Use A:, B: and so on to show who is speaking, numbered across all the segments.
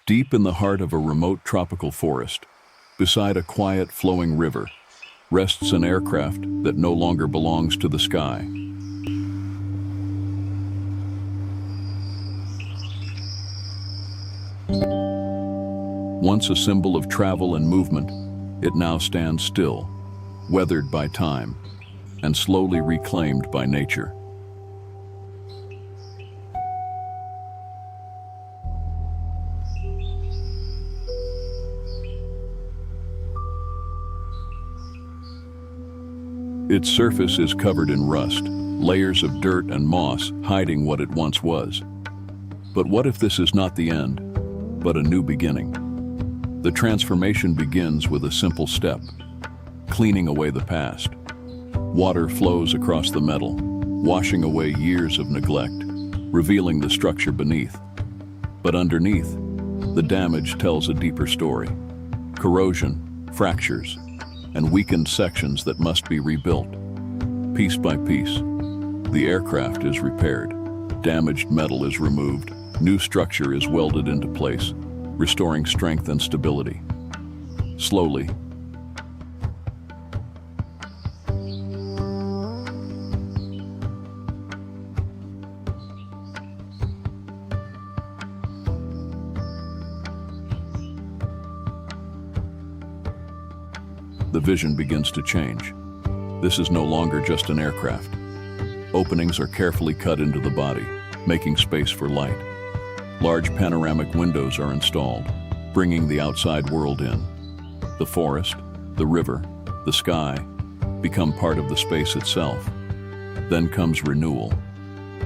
A: Deep in the heart of a remote tropical forest, beside a quiet flowing river, rests an aircraft that no longer belongs to the sky. Once a symbol of travel and movement, it now stands still, weathered by time, and slowly reclaimed by nature. Its surface is covered in rust, layers of dirt and moss hiding what it once was. But what if this is not the end, but a new beginning? The transformation begins with a simple step: cleaning away the past. Water flows across the metal, washing away years of neglect, revealing the structure beneath. But underneath, the damage tells a deeper story: corrosion, fractures, and weakened sections that must be rebuilt. Piece by piece, the aircraft is repaired, damaged metal is removed, new structure is welded into place, restoring strength and stability. Slowly, the vision begins to change. This is no longer just an aircraft. Openings are carefully cut into the body, making space for light. Large panoramic windows are installed, bringing the outside world in. The forest, the river, the sky become part of the space itself. Then comes renewal.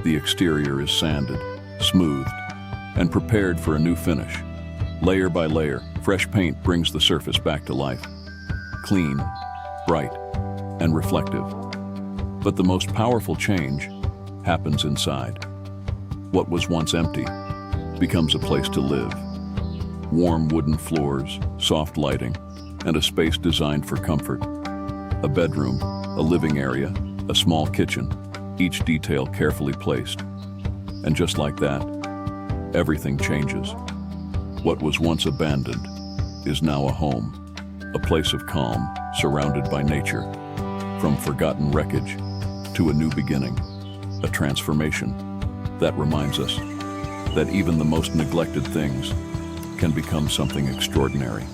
A: The exterior is sanded, smoothed, and prepared for a new finish. Layer by layer, fresh paint brings the surface back to life. Clean, bright, and reflective. But the most powerful change happens inside. What was once empty becomes a place to live. Warm wooden floors, soft lighting, and a space designed for comfort. A bedroom, a living area, a small kitchen, each detail carefully placed. And just like that, everything changes. What was once abandoned is now a home. A place of calm, surrounded by nature. From forgotten wreckage to a new beginning, a transformation that reminds us that even the most neglected things can become something extraordinary.